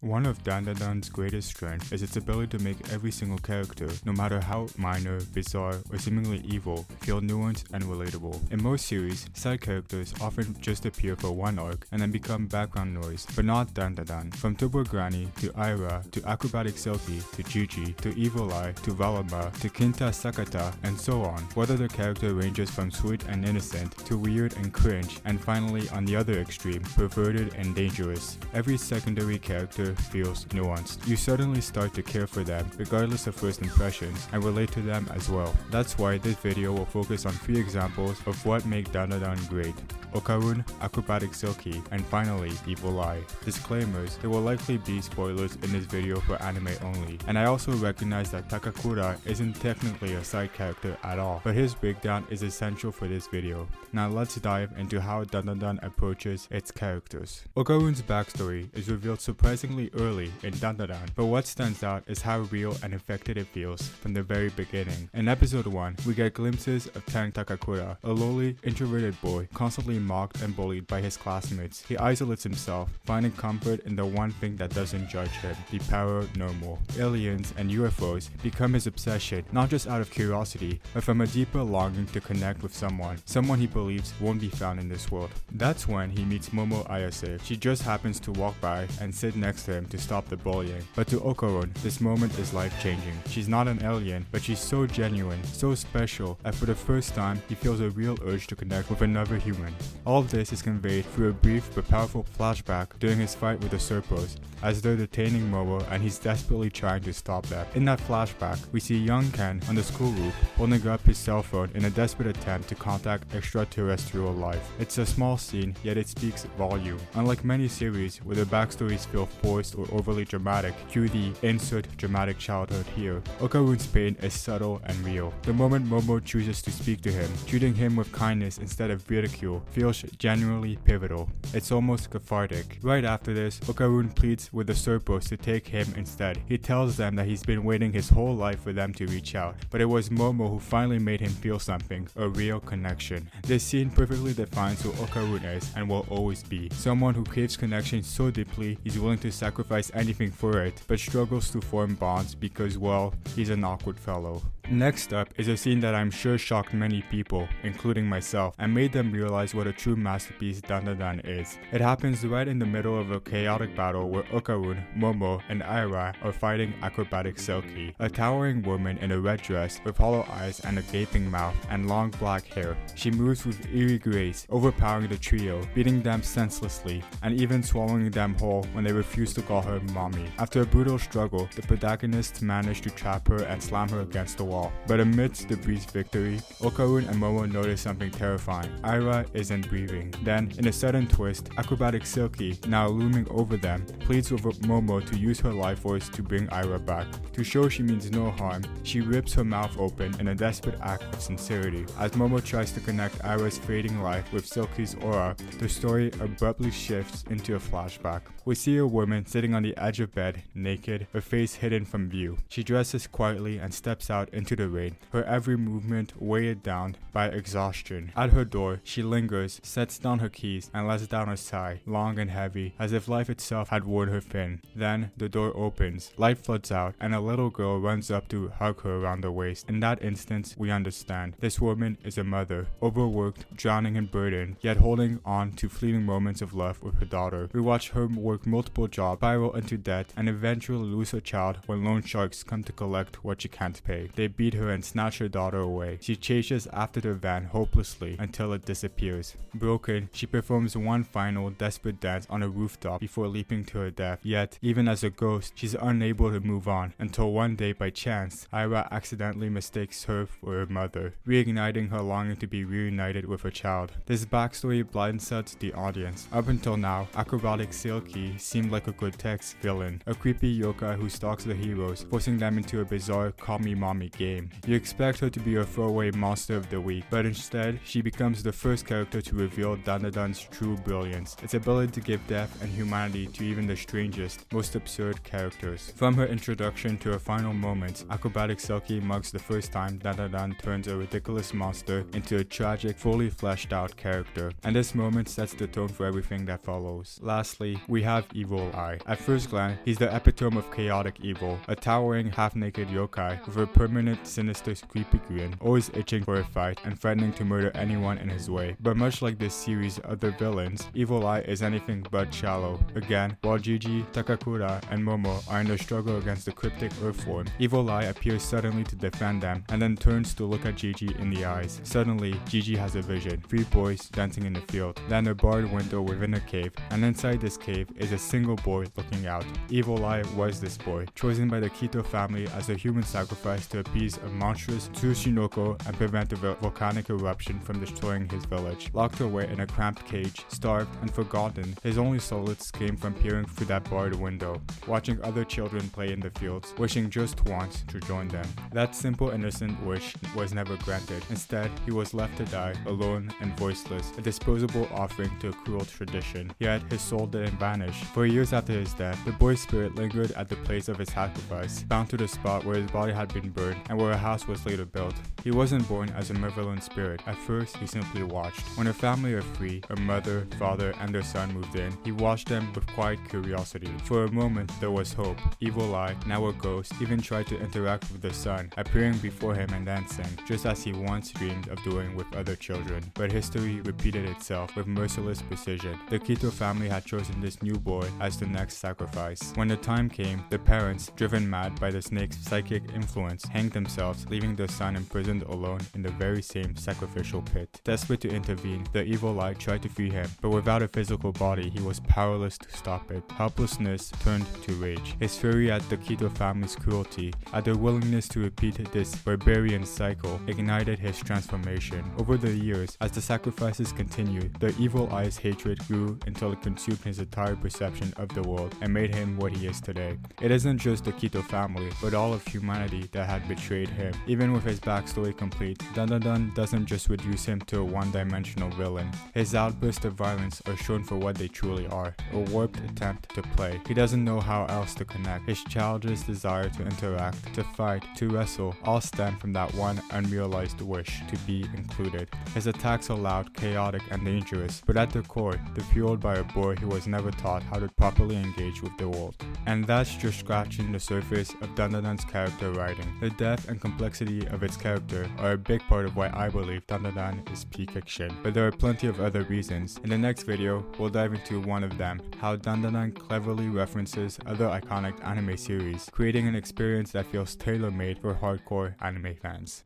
One of Dandadan's greatest strengths is its ability to make every single character, no matter how minor, bizarre, or seemingly evil, feel nuanced and relatable. In most series, side characters often just appear for one arc and then become background noise, but not Dandadan. From Turbo Granny to Aira to Acrobatic Silky to Jiji to Evil Eye to Valama to Kinta Sakata and so on, whether the character ranges from sweet and innocent to weird and cringe, and finally on the other extreme, perverted and dangerous. Every secondary character feels nuanced. You suddenly start to care for them regardless of first impressions and relate to them as well. That's why this video will focus on 3 examples of what make Dandadan great: Okarun, Acrobatic Silky, and finally Evil Eye. Disclaimers: there will likely be spoilers in this video for anime only, and I also recognize that Takakura isn't technically a side character at all, but his breakdown is essential for this video. Now let's dive into how Dandadan approaches its characters. Okarun's backstory is revealed surprisingly early in Dandadan, but what stands out is how real and affected it feels from the very beginning. In episode 1, we get glimpses of Tang Takakura, a lowly, introverted boy constantly mocked and bullied by his classmates. He isolates himself, finding comfort in the one thing that doesn't judge him, the paranormal. Aliens and UFOs become his obsession, not just out of curiosity, but from a deeper longing to connect with someone he believes won't be found in this world. That's when he meets Momo Ayase. She just happens to walk by and sit next to him to stop the bullying. But to Okarun, this moment is life-changing. She's not an alien, but she's so genuine, so special, that for the first time, he feels a real urge to connect with another human. All of this is conveyed through a brief but powerful flashback during his fight with the Serpos, as they're detaining Momo and he's desperately trying to stop them. In that flashback, we see young Ken on the school roof holding up his cell phone in a desperate attempt to contact extraterrestrial life. It's a small scene, yet it speaks volume. Unlike many series where the backstories feel forced or overly dramatic, cue the insert dramatic childhood here, Okarun's pain is subtle and real. The moment Momo chooses to speak to him, treating him with kindness instead of ridicule, feels genuinely pivotal. It's almost cathartic. Right after this, Okarun pleads with the Serpos to take him instead. He tells them that he's been waiting his whole life for them to reach out, but it was Momo who finally made him feel something, a real connection. This scene perfectly defines who Okarun is and will always be. Someone who craves connection so deeply he's willing to sacrifice anything for it, but struggles to form bonds because, well, he's an awkward fellow. Next up is a scene that I'm sure shocked many people, including myself, and made them realize what a true masterpiece Dandadan is. It happens right in the middle of a chaotic battle where Okarun, Momo, and Aira are fighting Acrobatic Silky, a towering woman in a red dress with hollow eyes and a gaping mouth and long black hair. She moves with eerie grace, overpowering the trio, beating them senselessly, and even swallowing them whole when they refuse to call her mommy. After a brutal struggle, the protagonists manage to trap her and slam her against the wall. But amidst the brief victory, Okarun and Momo notice something terrifying. Aira isn't breathing. Then, in a sudden twist, Acrobatic Silky, now looming over them, pleads with Momo to use her life force to bring Aira back. To show she means no harm, she rips her mouth open in a desperate act of sincerity. As Momo tries to connect Aira's fading life with Silky's aura, the story abruptly shifts into a flashback. We see a woman sitting on the edge of bed, naked, her face hidden from view. She dresses quietly and steps out into the rain, her every movement weighed down by exhaustion. At her door, she lingers, sets down her keys, and lets down a sigh, long and heavy, as if life itself had worn her thin. Then, the door opens, light floods out, and a little girl runs up to hug her around the waist. In that instance, we understand. This woman is a mother, overworked, drowning in burden, yet holding on to fleeting moments of love with her daughter. We watch her work multiple jobs, spiral into debt, and eventually lose her child when loan sharks come to collect what she can't pay. They beat her and snatch her daughter away. She chases after the van hopelessly until it disappears. Broken, she performs one final desperate dance on a rooftop before leaping to her death. Yet, even as a ghost, she's unable to move on until one day by chance, Aira accidentally mistakes her for her mother, reigniting her longing to be reunited with her child. This backstory blindsides the audience. Up until now, Acrobatic Silky seemed like a grotesque villain, a creepy yokai who stalks the heroes, forcing them into a bizarre call me mommy game game. You expect her to be a throwaway monster of the week, but instead, she becomes the first character to reveal Dandadan's true brilliance, its ability to give depth and humanity to even the strangest, most absurd characters. From her introduction to her final moments, acrobatic Selkie marks the first time Dandadan turns a ridiculous monster into a tragic, fully fleshed out character, and this moment sets the tone for everything that follows. Lastly, we have Evil Eye. At first glance, he's the epitome of chaotic evil, a towering, half-naked yokai with a permanent, sinister, creepy grin, always itching for a fight and threatening to murder anyone in his way. But much like this series' other villains, Evil Eye is anything but shallow. Again, while Jiji, Takakura, and Momo are in their struggle against the cryptic Earthworm, Evil Eye appears suddenly to defend them and then turns to look at Jiji in the eyes. Suddenly, Jiji has a vision: 3 boys dancing in the field, then a barred window within a cave, and inside this cave is a single boy looking out. Evil Eye was this boy, chosen by the Kito family as a human sacrifice to appease a monstrous Tsushinoko and prevent a volcanic eruption from destroying his village. Locked away in a cramped cage, starved and forgotten, his only solace came from peering through that barred window, watching other children play in the fields, wishing just once to join them. That simple innocent wish was never granted. Instead, he was left to die, alone and voiceless, a disposable offering to a cruel tradition. Yet, his soul didn't vanish. For years after his death, the boy's spirit lingered at the place of his sacrifice, bound to the spot where his body had been burned and where a house was later built. He wasn't born as a malevolent spirit. At first, he simply watched. When a family of 3, a mother, father, and their son moved in, he watched them with quiet curiosity. For a moment, there was hope. Evil Eye, now a ghost, even tried to interact with the son, appearing before him and dancing, just as he once dreamed of doing with other children. But history repeated itself with merciless precision. The Kito family had chosen this new boy as the next sacrifice. When the time came, the parents, driven mad by the snake's psychic influence, hanged themselves, leaving their son imprisoned alone in the very same sacrificial pit. Desperate to intervene, the Evil Eye tried to free him, but without a physical body, he was powerless to stop it. Helplessness turned to rage. His fury at the Kito family's cruelty, at their willingness to repeat this barbarian cycle, ignited his transformation. Over the years, as the sacrifices continued, the Evil Eye's hatred grew until it consumed his entire perception of the world and made him what he is today. It isn't just the Kito family, but all of humanity that had betrayed him. Even with his backstory complete, Dandadan doesn't just reduce him to a one-dimensional villain. His outbursts of violence are shown for what they truly are, a warped attempt to play. He doesn't know how else to connect. His childish desire to interact, to fight, to wrestle, all stem from that one unrealized wish to be included. His attacks are loud, chaotic, and dangerous, but at their core, they're fueled by a boy who was never taught how to properly engage with the world. And that's just scratching the surface of Dandadan's character writing. The depth and complexity of its character are a big part of why I believe Dandadan is peak fiction, but there are plenty of other reasons. In the next video, we'll dive into one of them, how Dandadan cleverly references other iconic anime series, creating an experience that feels tailor-made for hardcore anime fans.